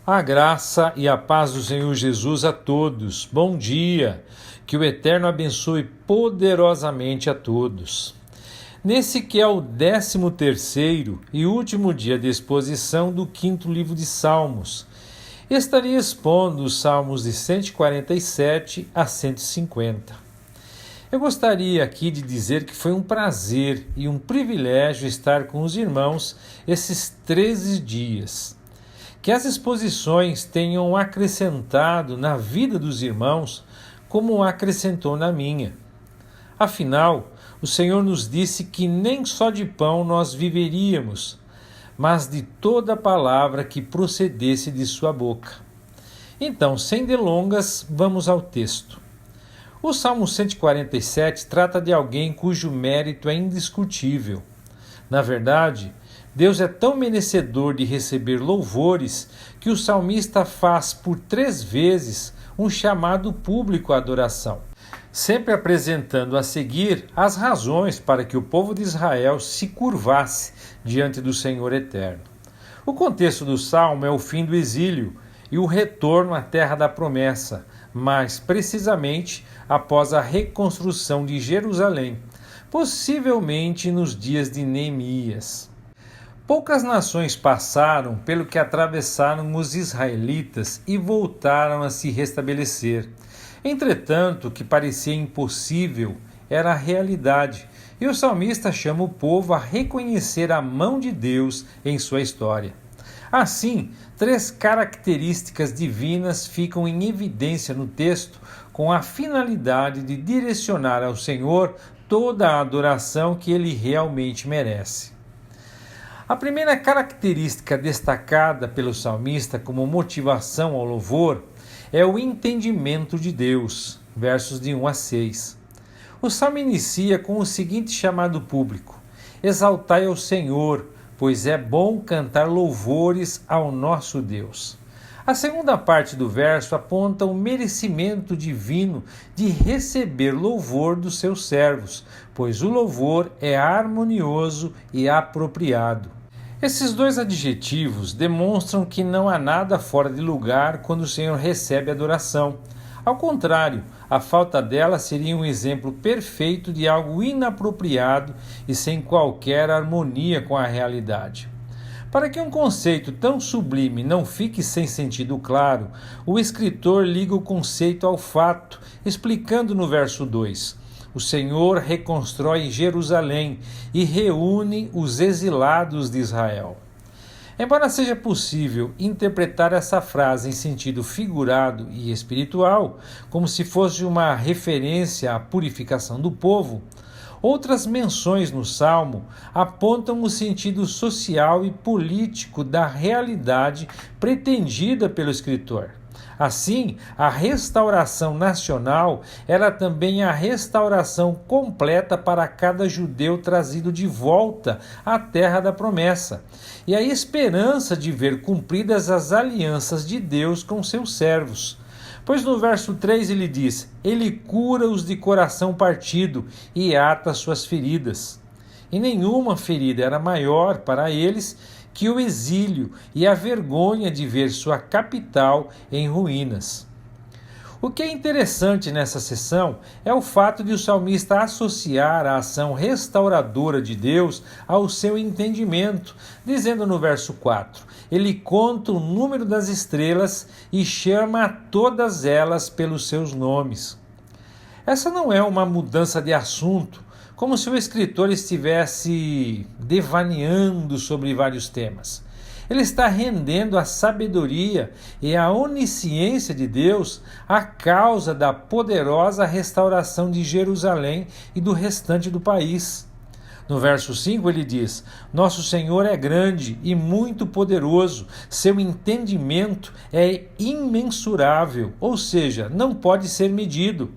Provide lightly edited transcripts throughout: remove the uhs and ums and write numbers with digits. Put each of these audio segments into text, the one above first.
A graça e a paz do Senhor Jesus a todos. Bom dia. Que o Eterno abençoe poderosamente a todos. Nesse que é o 13º e último dia de exposição do 5º livro de Salmos, estarei expondo os Salmos de 147 a 150. Eu gostaria aqui de dizer que foi um prazer e um privilégio estar com os irmãos esses 13 dias. Que as exposições tenham acrescentado na vida dos irmãos como acrescentou na minha. Afinal, o Senhor nos disse que nem só de pão nós viveríamos, mas de toda palavra que procedesse de sua boca. Então, sem delongas, vamos ao texto. O Salmo 147 trata de alguém cujo mérito é indiscutível. Na verdade, Deus é tão merecedor de receber louvores que o salmista faz por 3 vezes um chamado público à adoração, sempre apresentando a seguir as razões para que o povo de Israel se curvasse diante do Senhor Eterno. O contexto do salmo é o fim do exílio e o retorno à terra da promessa, mais precisamente após a reconstrução de Jerusalém, possivelmente nos dias de Neemias. Poucas nações passaram pelo que atravessaram os israelitas e voltaram a se restabelecer. Entretanto, o que parecia impossível era a realidade, e o salmista chama o povo a reconhecer a mão de Deus em sua história. Assim, 3 características divinas ficam em evidência no texto com a finalidade de direcionar ao Senhor toda a adoração que ele realmente merece. A primeira característica destacada pelo salmista como motivação ao louvor é o entendimento de Deus, versos de 1 a 6. O salmo inicia com o seguinte chamado público: exaltai ao Senhor, pois é bom cantar louvores ao nosso Deus. A segunda parte do verso aponta o merecimento divino de receber louvor dos seus servos, pois o louvor é harmonioso e apropriado. Esses 2 adjetivos demonstram que não há nada fora de lugar quando o Senhor recebe adoração. Ao contrário, a falta dela seria um exemplo perfeito de algo inapropriado e sem qualquer harmonia com a realidade. Para que um conceito tão sublime não fique sem sentido claro, o escritor liga o conceito ao fato, explicando no verso 2: o Senhor reconstrói Jerusalém e reúne os exilados de Israel. Embora seja possível interpretar essa frase em sentido figurado e espiritual, como se fosse uma referência à purificação do povo, outras menções no Salmo apontam o sentido social e político da realidade pretendida pelo escritor. Assim, a restauração nacional era também a restauração completa para cada judeu trazido de volta à terra da promessa, e a esperança de ver cumpridas as alianças de Deus com seus servos. Pois no verso 3 ele diz: ele cura os de coração partido e ata suas feridas. E nenhuma ferida era maior para eles que o exílio e a vergonha de ver sua capital em ruínas. O que é interessante nessa seção é o fato de o salmista associar a ação restauradora de Deus ao seu entendimento, dizendo no verso 4: ele conta o número das estrelas e chama a todas elas pelos seus nomes. Essa não é uma mudança de assunto, como se o escritor estivesse devaneando sobre vários temas. Ele está rendendo a sabedoria e a onisciência de Deus à causa da poderosa restauração de Jerusalém e do restante do país. No verso 5 ele diz: nosso Senhor é grande e muito poderoso, seu entendimento é imensurável, ou seja, não pode ser medido.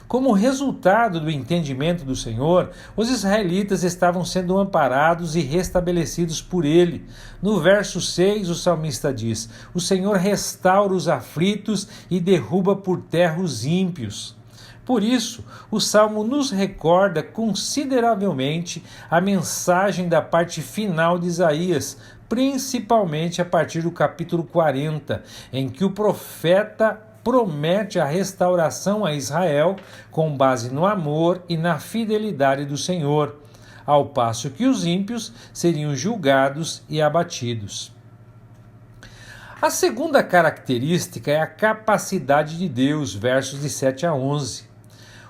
Como resultado do entendimento do Senhor, os israelitas estavam sendo amparados e restabelecidos por ele. No verso 6, o salmista diz: o Senhor restaura os aflitos e derruba por terra os ímpios. Por isso, o Salmo nos recorda consideravelmente a mensagem da parte final de Isaías, principalmente a partir do capítulo 40, em que o profeta promete a restauração a Israel com base no amor e na fidelidade do Senhor, ao passo que os ímpios seriam julgados e abatidos. A segunda característica é a capacidade de Deus, versos de 7 a 11.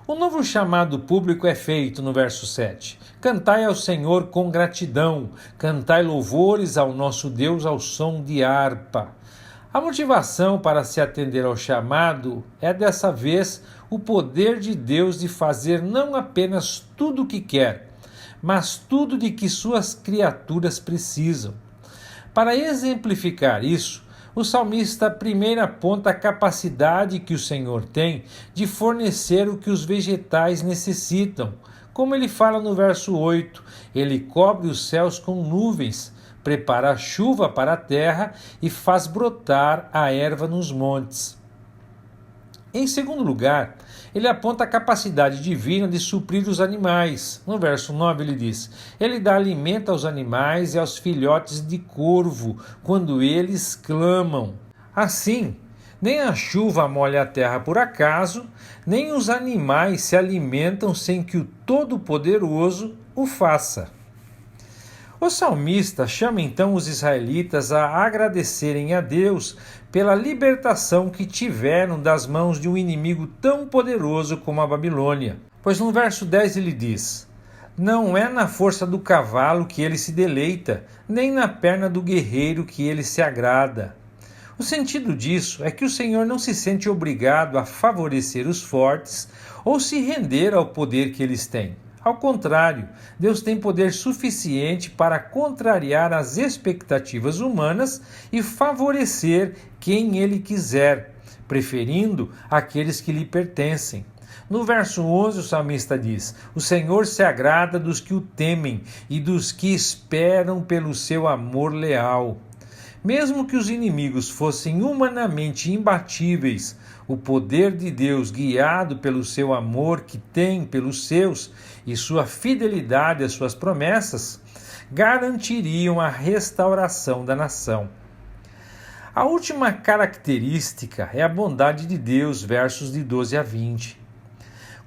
O novo chamado público é feito no verso 7. Cantai ao Senhor com gratidão, cantai louvores ao nosso Deus ao som de harpa. A motivação para se atender ao chamado é, dessa vez, o poder de Deus de fazer não apenas tudo o que quer, mas tudo de que suas criaturas precisam. Para exemplificar isso, o salmista primeiro aponta a capacidade que o Senhor tem de fornecer o que os vegetais necessitam. Como ele fala no verso 8, ele cobre os céus com nuvens, prepara a chuva para a terra e faz brotar a erva nos montes. Em segundo lugar, ele aponta a capacidade divina de suprir os animais. No verso 9 ele diz: ele dá alimento aos animais e aos filhotes de corvo, quando eles clamam. Assim, nem a chuva molha a terra por acaso, nem os animais se alimentam sem que o Todo-Poderoso o faça. O salmista chama então os israelitas a agradecerem a Deus pela libertação que tiveram das mãos de um inimigo tão poderoso como a Babilônia. Pois no verso 10 ele diz: não é na força do cavalo que ele se deleita, nem na perna do guerreiro que ele se agrada. O sentido disso é que o Senhor não se sente obrigado a favorecer os fortes ou se render ao poder que eles têm. Ao contrário, Deus tem poder suficiente para contrariar as expectativas humanas e favorecer quem Ele quiser, preferindo aqueles que lhe pertencem. No verso 11, o salmista diz: o Senhor se agrada dos que o temem e dos que esperam pelo seu amor leal. Mesmo que os inimigos fossem humanamente imbatíveis, o poder de Deus, guiado pelo seu amor que tem pelos seus e sua fidelidade às suas promessas, garantiriam a restauração da nação. A última característica é a bondade de Deus, versos de 12 a 20.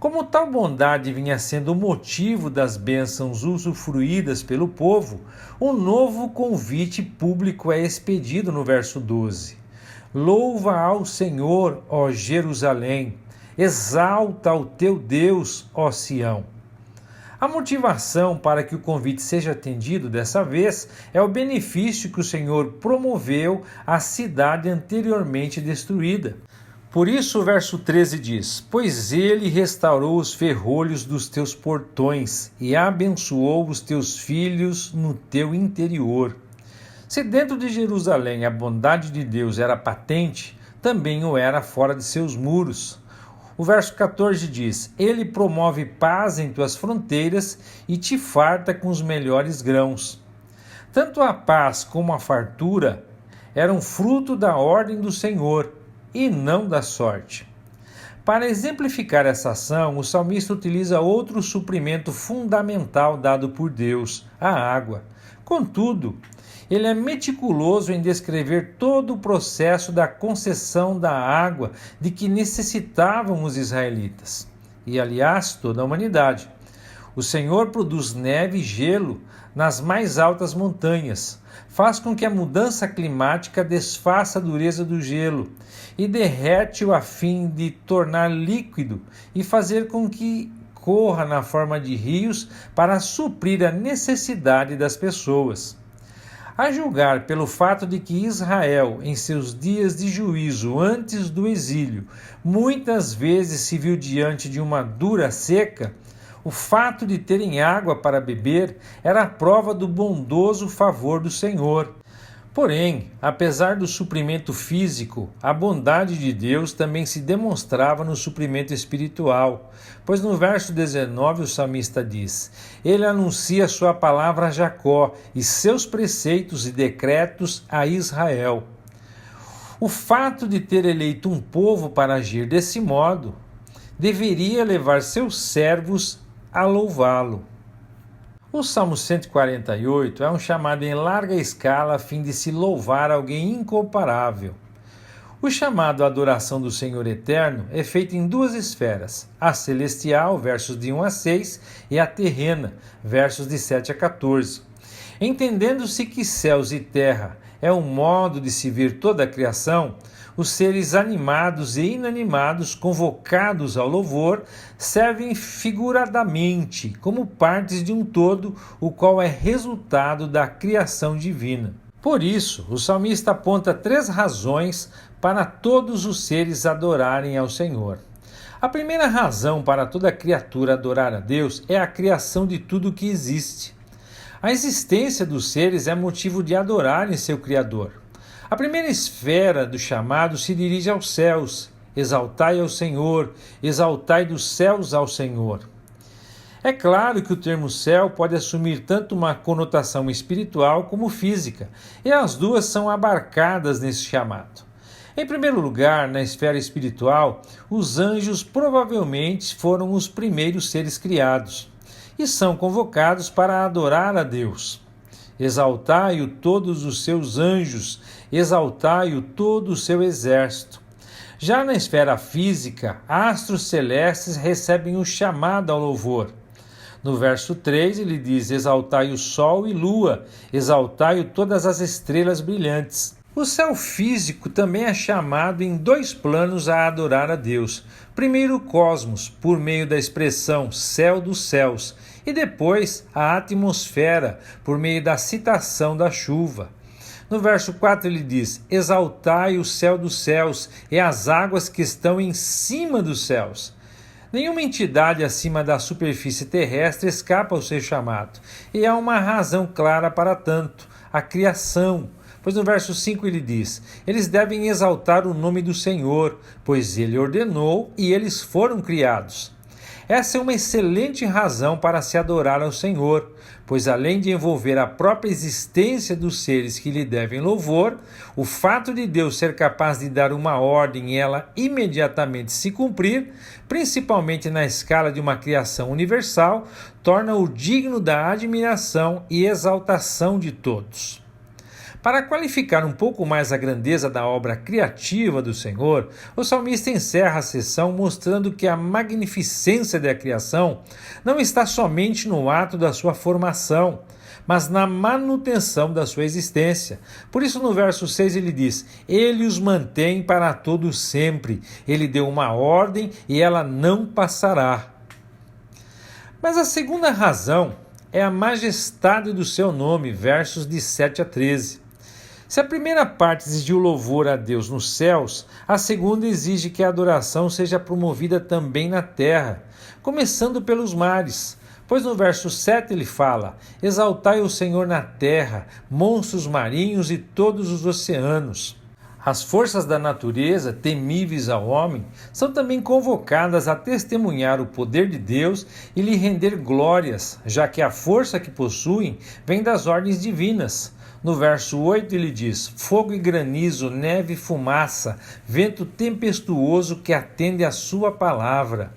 Como tal bondade vinha sendo o motivo das bênçãos usufruídas pelo povo, um novo convite público é expedido no verso 12. Louva ao Senhor, ó Jerusalém, exalta ao teu Deus, ó Sião. A motivação para que o convite seja atendido dessa vez é o benefício que o Senhor promoveu à cidade anteriormente destruída. Por isso o verso 13 diz: pois ele restaurou os ferrolhos dos teus portões e abençoou os teus filhos no teu interior. Se dentro de Jerusalém a bondade de Deus era patente, também o era fora de seus muros. O verso 14 diz: ele promove paz em tuas fronteiras e te farta com os melhores grãos. Tanto a paz como a fartura eram fruto da ordem do Senhor e não da sorte. Para exemplificar essa ação, o salmista utiliza outro suprimento fundamental dado por Deus, a água. Contudo, ele é meticuloso em descrever todo o processo da concessão da água de que necessitavam os israelitas, e aliás toda a humanidade. O Senhor produz neve e gelo nas mais altas montanhas, faz com que a mudança climática desfaça a dureza do gelo e derrete-o a fim de tornar líquido e fazer com que corra na forma de rios para suprir a necessidade das pessoas. A julgar pelo fato de que Israel, em seus dias de juízo antes do exílio, muitas vezes se viu diante de uma dura seca, o fato de terem água para beber era a prova do bondoso favor do Senhor. Porém, apesar do suprimento físico, a bondade de Deus também se demonstrava no suprimento espiritual, pois no verso 19 o salmista diz: ele anuncia sua palavra a Jacó e seus preceitos e decretos a Israel. O fato de ter eleito um povo para agir desse modo deveria levar seus servos a louvá-lo. O Salmo 148 é um chamado em larga escala a fim de se louvar alguém incomparável. O chamado à adoração do Senhor Eterno é feito em duas esferas, a celestial, versos de 1 a 6, e a terrena, versos de 7 a 14. Entendendo-se que céus e terra é um modo de se ver toda a criação, os seres animados e inanimados convocados ao louvor servem figuradamente como partes de um todo, o qual é resultado da criação divina. Por isso, o salmista aponta 3 razões para todos os seres adorarem ao Senhor. A primeira razão para toda criatura adorar a Deus é a criação de tudo o que existe. A existência dos seres é motivo de adorarem seu Criador. A primeira esfera do chamado se dirige aos céus. Exaltai ao Senhor, exaltai dos céus ao Senhor. É claro que o termo céu pode assumir tanto uma conotação espiritual como física, e as duas são abarcadas nesse chamado. Em primeiro lugar, na esfera espiritual, os anjos provavelmente foram os primeiros seres criados e são convocados para adorar a Deus. Exaltai-o todos os seus anjos, exaltai-o todo o seu exército. Já na esfera física, astros celestes recebem o chamado ao louvor. No verso 3 ele diz: exaltai o sol e lua, exaltai-o todas as estrelas brilhantes. O céu físico também é chamado em 2 planos a adorar a Deus. Primeiro o cosmos, por meio da expressão céu dos céus, e depois a atmosfera, por meio da citação da chuva. No verso 4 ele diz: exaltai o céu dos céus e as águas que estão em cima dos céus. Nenhuma entidade acima da superfície terrestre escapa ao seu chamado, e há uma razão clara para tanto: a criação. Pois no verso 5 ele diz: eles devem exaltar o nome do Senhor, pois ele ordenou e eles foram criados. Essa é uma excelente razão para se adorar ao Senhor, pois além de envolver a própria existência dos seres que lhe devem louvor, o fato de Deus ser capaz de dar uma ordem e ela imediatamente se cumprir, principalmente na escala de uma criação universal, torna-o digno da admiração e exaltação de todos. Para qualificar um pouco mais a grandeza da obra criativa do Senhor, o salmista encerra a sessão mostrando que a magnificência da criação não está somente no ato da sua formação, mas na manutenção da sua existência. Por isso, no verso 6 ele diz: ele os mantém para todo sempre, ele deu uma ordem e ela não passará. Mas a segunda razão é a majestade do seu nome, versos de 7 a 13. Se a primeira parte exigiu louvor a Deus nos céus, a segunda exige que a adoração seja promovida também na terra, começando pelos mares. Pois no verso 7 ele fala: exaltai o Senhor na terra, monstros marinhos e todos os oceanos. As forças da natureza, temíveis ao homem, são também convocadas a testemunhar o poder de Deus e lhe render glórias, já que a força que possuem vem das ordens divinas. No verso 8 ele diz: fogo e granizo, neve e fumaça, vento tempestuoso que atende à sua palavra.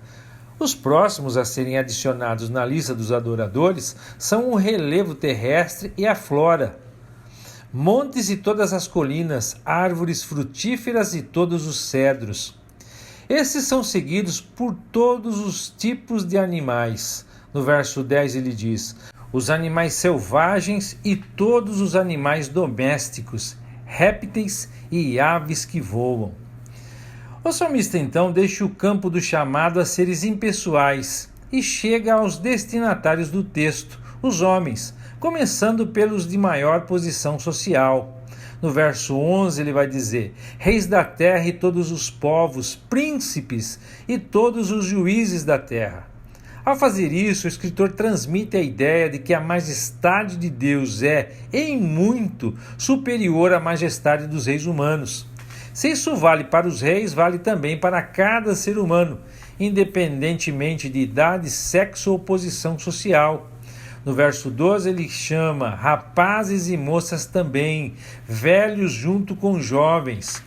Os próximos a serem adicionados na lista dos adoradores são o relevo terrestre e a flora. Montes e todas as colinas, árvores frutíferas e todos os cedros. Esses são seguidos por todos os tipos de animais. No verso 10 ele diz: os animais selvagens e todos os animais domésticos, répteis e aves que voam. O salmista então deixa o campo do chamado a seres impessoais e chega aos destinatários do texto, os homens, começando pelos de maior posição social. No verso 11 ele vai dizer: reis da terra e todos os povos, príncipes e todos os juízes da terra. Ao fazer isso, o escritor transmite a ideia de que a majestade de Deus é, em muito, superior à majestade dos reis humanos. Se isso vale para os reis, vale também para cada ser humano, independentemente de idade, sexo ou posição social. No verso 12 ele chama rapazes e moças também, velhos junto com jovens.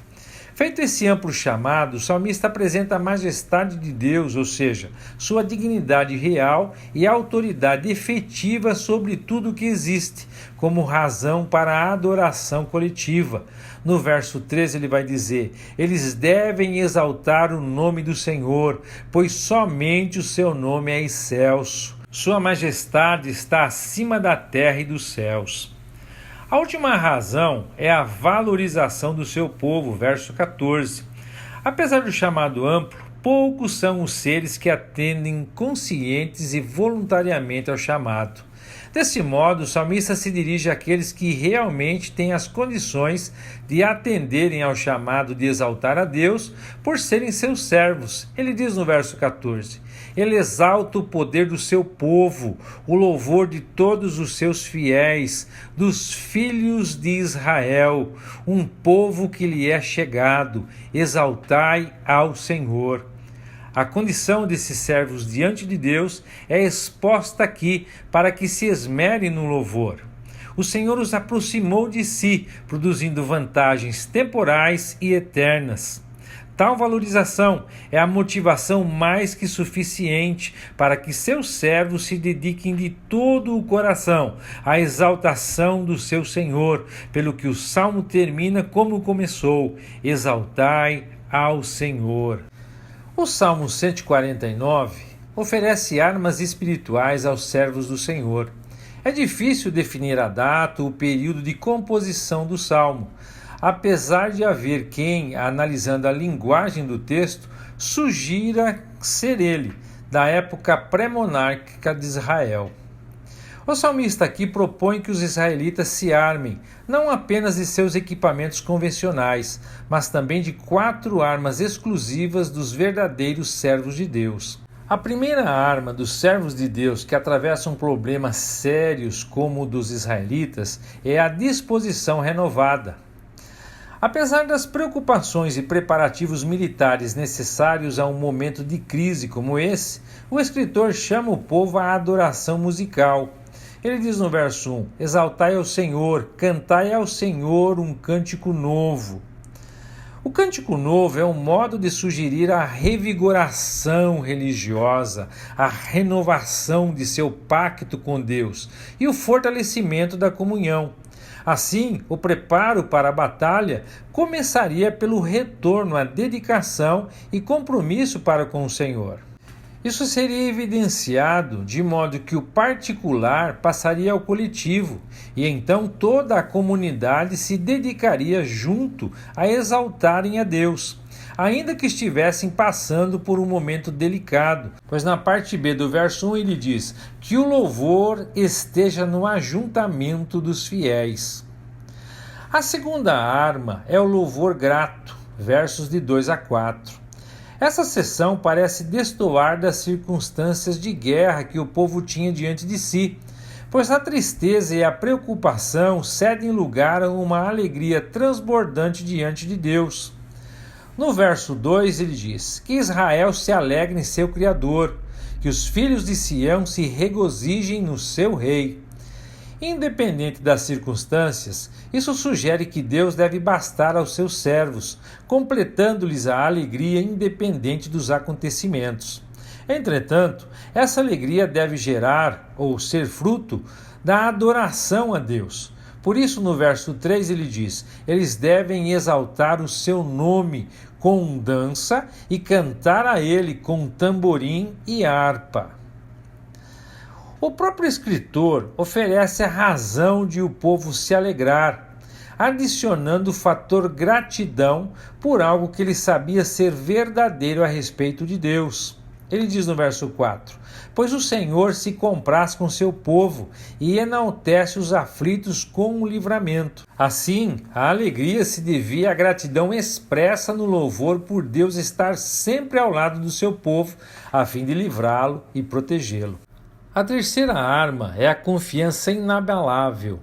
Feito esse amplo chamado, o salmista apresenta a majestade de Deus, ou seja, sua dignidade real e autoridade efetiva sobre tudo o que existe, como razão para a adoração coletiva. No verso 13 ele vai dizer: eles devem exaltar o nome do Senhor, pois somente o seu nome é excelso. Sua majestade está acima da terra e dos céus. A última razão é a valorização do seu povo, verso 14. Apesar do chamado amplo, poucos são os seres que atendem conscientes e voluntariamente ao chamado. Desse modo, o salmista se dirige àqueles que realmente têm as condições de atenderem ao chamado de exaltar a Deus por serem seus servos. Ele diz no verso 14: ele exalta o poder do seu povo, o louvor de todos os seus fiéis, dos filhos de Israel, um povo que lhe é chegado. Exaltai ao Senhor. A condição desses servos diante de Deus é exposta aqui para que se esmerem no louvor. O Senhor os aproximou de si, produzindo vantagens temporais e eternas. Tal valorização é a motivação mais que suficiente para que seus servos se dediquem de todo o coração à exaltação do seu Senhor, pelo que o salmo termina como começou: exaltai ao Senhor. O Salmo 149 oferece armas espirituais aos servos do Senhor. É difícil definir a data ou o período de composição do Salmo, apesar de haver quem, analisando a linguagem do texto, sugira ser ele, da época pré-monárquica de Israel. O salmista aqui propõe que os israelitas se armem, não apenas de seus equipamentos convencionais, mas também de 4 armas exclusivas dos verdadeiros servos de Deus. A primeira arma dos servos de Deus que atravessam problemas sérios como o dos israelitas é a disposição renovada. Apesar das preocupações e preparativos militares necessários a um momento de crise como esse, o escritor chama o povo à adoração musical. Ele diz no verso 1: exaltai ao Senhor, cantai ao Senhor um cântico novo. O cântico novo é um modo de sugerir a revigoração religiosa, a renovação de seu pacto com Deus e o fortalecimento da comunhão. Assim, o preparo para a batalha começaria pelo retorno à dedicação e compromisso para com o Senhor. Isso seria evidenciado de modo que o particular passaria ao coletivo e então toda a comunidade se dedicaria junto a exaltarem a Deus, ainda que estivessem passando por um momento delicado, pois na parte B do verso 1 ele diz que o louvor esteja no ajuntamento dos fiéis. A segunda arma é o louvor grato, versos de 2 a 4. Essa seção parece destoar das circunstâncias de guerra que o povo tinha diante de si, pois a tristeza e a preocupação cedem lugar a uma alegria transbordante diante de Deus. No verso 2 ele diz que Israel se alegre em seu Criador, que os filhos de Sião se regozijem no seu rei. Independente das circunstâncias, isso sugere que Deus deve bastar aos seus servos, completando-lhes a alegria independente dos acontecimentos. Entretanto, essa alegria deve gerar ou ser fruto da adoração a Deus. Por isso, no verso 3 ele diz: eles devem exaltar o seu nome com dança e cantar a ele com tamborim e harpa. O próprio escritor oferece a razão de o povo se alegrar, adicionando o fator gratidão por algo que ele sabia ser verdadeiro a respeito de Deus. Ele diz no verso 4: pois o Senhor se compraz com seu povo e enaltece os aflitos com o livramento. Assim, a alegria se devia à gratidão expressa no louvor por Deus estar sempre ao lado do seu povo, a fim de livrá-lo e protegê-lo. A terceira arma é a confiança inabalável.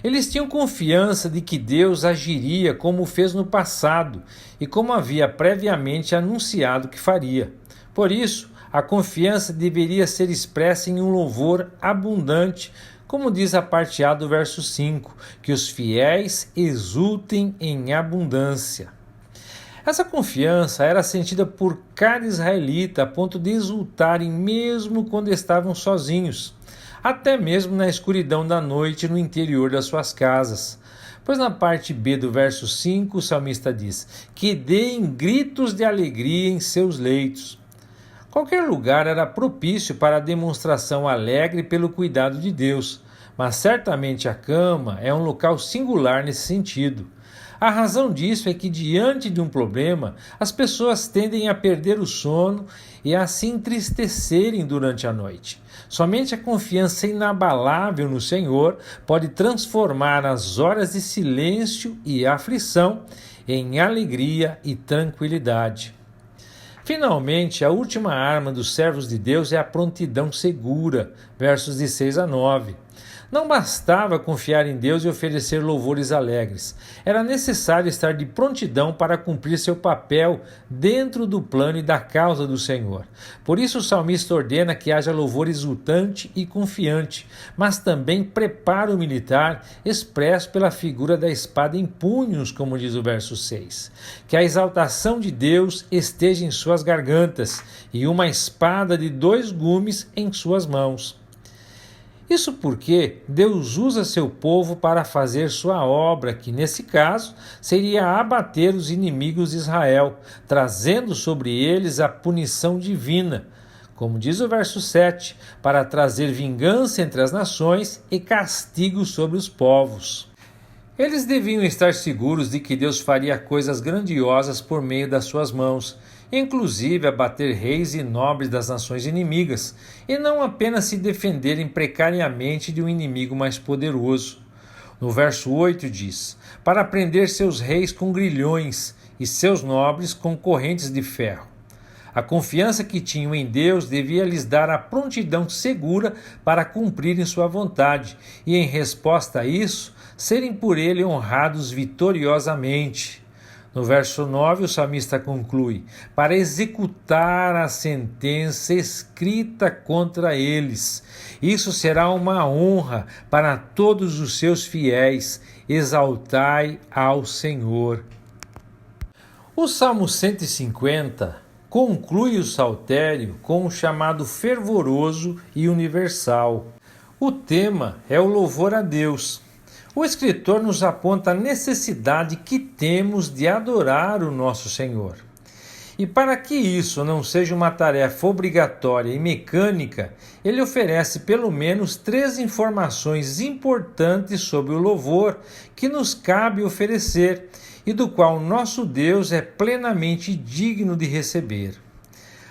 Eles tinham confiança de que Deus agiria como fez no passado e como havia previamente anunciado que faria. Por isso, a confiança deveria ser expressa em um louvor abundante, como diz a parte A do verso 5, que os fiéis exultem em abundância. Essa confiança era sentida por cada israelita a ponto de exultarem mesmo quando estavam sozinhos, até mesmo na escuridão da noite no interior das suas casas. Pois na parte B do verso 5 o salmista diz: que deem gritos de alegria em seus leitos. Qualquer lugar era propício para a demonstração alegre pelo cuidado de Deus, mas certamente a cama é um local singular nesse sentido. A razão disso é que, diante de um problema, as pessoas tendem a perder o sono e a se entristecerem durante a noite. Somente a confiança inabalável no Senhor pode transformar as horas de silêncio e aflição em alegria e tranquilidade. Finalmente, a última arma dos servos de Deus é a prontidão segura, versos de 6 a 9. Não bastava confiar em Deus e oferecer louvores alegres. Era necessário estar de prontidão para cumprir seu papel dentro do plano e da causa do Senhor. Por isso o salmista ordena que haja louvor exultante e confiante, mas também preparo militar expresso pela figura da espada em punhos, como diz o verso 6. Que a exaltação de Deus esteja em suas gargantas e uma espada de 2 gumes em suas mãos. Isso porque Deus usa seu povo para fazer sua obra, que nesse caso seria abater os inimigos de Israel, trazendo sobre eles a punição divina, como diz o verso 7, para trazer vingança entre as nações e castigo sobre os povos. Eles deviam estar seguros de que Deus faria coisas grandiosas por meio das suas mãos, inclusive abater reis e nobres das nações inimigas, e não apenas se defenderem precariamente de um inimigo mais poderoso. No verso 8 diz: para prender seus reis com grilhões e seus nobres com correntes de ferro. A confiança que tinham em Deus devia lhes dar a prontidão segura para cumprirem sua vontade, e em resposta a isso, serem por ele honrados vitoriosamente. No verso 9, o salmista conclui: para executar a sentença escrita contra eles. Isso será uma honra para todos os seus fiéis. Exaltai ao Senhor. O Salmo 150 conclui o saltério com um chamado fervoroso e universal. O tema é o louvor a Deus. O escritor nos aponta a necessidade que temos de adorar o nosso Senhor. E para que isso não seja uma tarefa obrigatória e mecânica, ele oferece pelo menos 3 informações importantes sobre o louvor que nos cabe oferecer e do qual nosso Deus é plenamente digno de receber.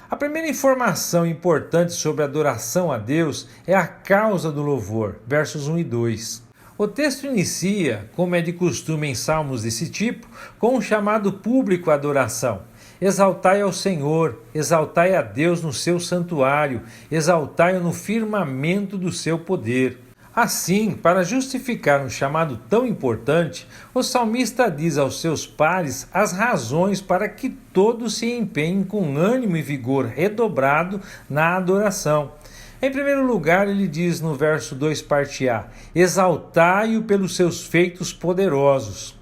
A primeira informação importante sobre a adoração a Deus é a causa do louvor, versos 1 e 2. O texto inicia, como é de costume em salmos desse tipo, com um chamado público à adoração. Exaltai ao Senhor, exaltai a Deus no seu santuário, exaltai-o no firmamento do seu poder. Assim, para justificar um chamado tão importante, o salmista diz aos seus pares as razões para que todos se empenhem com ânimo e vigor redobrado na adoração. Em primeiro lugar, ele diz no verso 2, parte A: exaltai-o pelos seus feitos poderosos.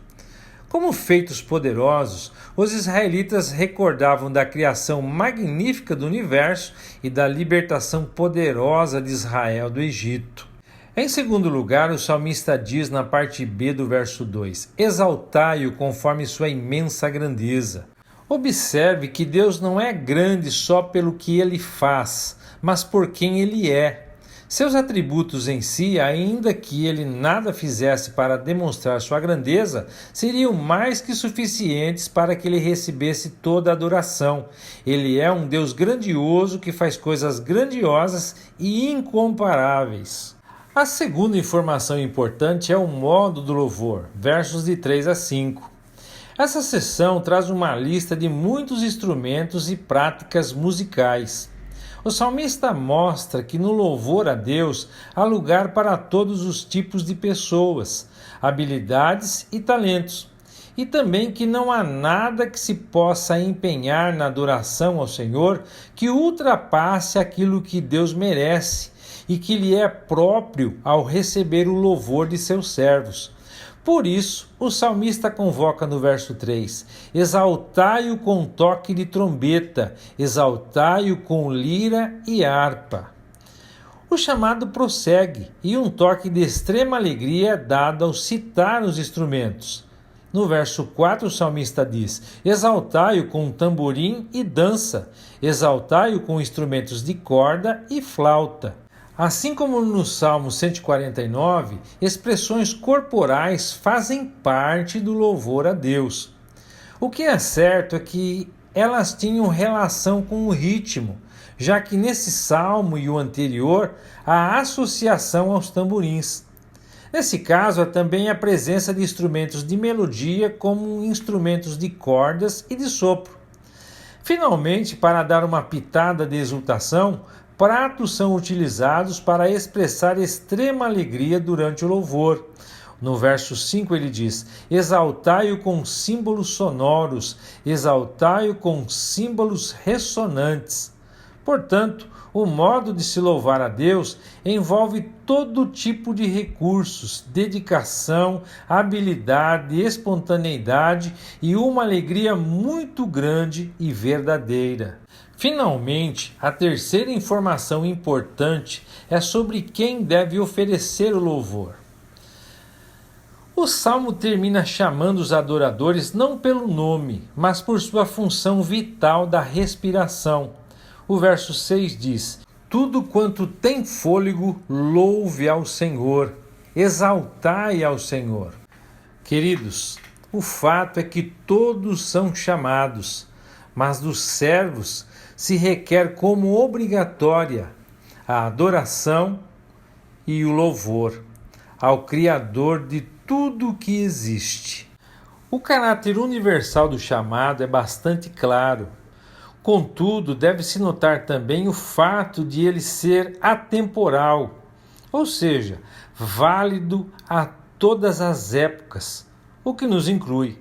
Como feitos poderosos, os israelitas recordavam da criação magnífica do universo e da libertação poderosa de Israel do Egito. Em segundo lugar, o salmista diz na parte B do verso 2: exaltai-o conforme sua imensa grandeza. Observe que Deus não é grande só pelo que ele faz, mas por quem ele é. Seus atributos em si, ainda que ele nada fizesse para demonstrar sua grandeza, seriam mais que suficientes para que ele recebesse toda a adoração. Ele é um Deus grandioso que faz coisas grandiosas e incomparáveis. A segunda informação importante é o modo do louvor, versos de 3 a 5. Essa seção traz uma lista de muitos instrumentos e práticas musicais. O salmista mostra que no louvor a Deus há lugar para todos os tipos de pessoas, habilidades e talentos, e também que não há nada que se possa empenhar na adoração ao Senhor que ultrapasse aquilo que Deus merece e que lhe é próprio ao receber o louvor de seus servos. Por isso, o salmista convoca no verso 3: exaltai-o com toque de trombeta, exaltai-o com lira e harpa. O chamado prossegue e um toque de extrema alegria é dado ao citar os instrumentos. No verso 4, o salmista diz: exaltai-o com tamborim e dança, exaltai-o com instrumentos de corda e flauta. Assim como no Salmo 149, expressões corporais fazem parte do louvor a Deus. O que é certo é que elas tinham relação com o ritmo, já que nesse salmo e o anterior há associação aos tamborins. Nesse caso, há também a presença de instrumentos de melodia, como instrumentos de cordas e de sopro. Finalmente, para dar uma pitada de exultação, pratos são utilizados para expressar extrema alegria durante o louvor. No verso 5 ele diz: exaltai-o com símbolos sonoros, exaltai-o com símbolos ressonantes. Portanto, o modo de se louvar a Deus envolve todo tipo de recursos, dedicação, habilidade, espontaneidade e uma alegria muito grande e verdadeira. Finalmente, a terceira informação importante é sobre quem deve oferecer o louvor. O salmo termina chamando os adoradores não pelo nome, mas por sua função vital da respiração. O verso 6 diz: tudo quanto tem fôlego, louve ao Senhor, exaltai ao Senhor. Queridos, o fato é que todos são chamados, mas dos servos se requer como obrigatória a adoração e o louvor ao Criador de tudo que existe. O caráter universal do chamado é bastante claro. Contudo, deve-se notar também o fato de ele ser atemporal, ou seja, válido a todas as épocas, o que nos inclui.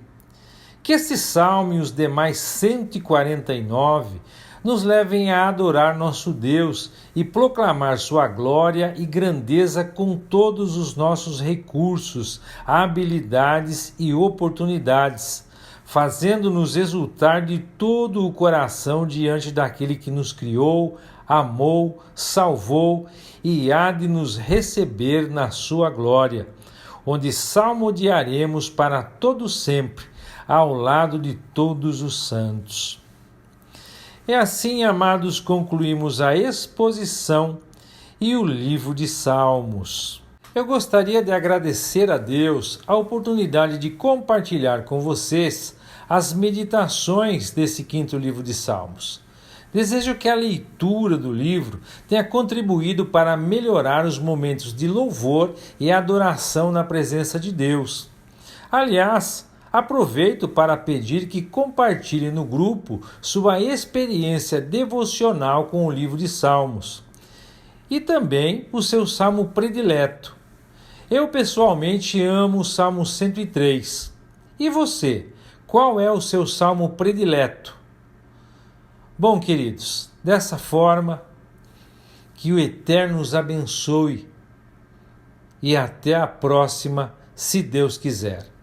Que este salmo e os demais 149 nos levem a adorar nosso Deus e proclamar sua glória e grandeza com todos os nossos recursos, habilidades e oportunidades, fazendo-nos exultar de todo o coração diante daquele que nos criou, amou, salvou e há de nos receber na sua glória, onde salmodiaremos para todo sempre, ao lado de todos os santos. E assim, amados, concluímos a exposição e o livro de Salmos. Eu gostaria de agradecer a Deus a oportunidade de compartilhar com vocês as meditações desse quinto livro de Salmos. Desejo que a leitura do livro tenha contribuído para melhorar os momentos de louvor e adoração na presença de Deus. Aliás, aproveito para pedir que compartilhe no grupo sua experiência devocional com o livro de Salmos e também o seu salmo predileto. Eu pessoalmente amo o Salmo 103. E você, qual é o seu salmo predileto? Bom, queridos, dessa forma, que o Eterno os abençoe e até a próxima, se Deus quiser.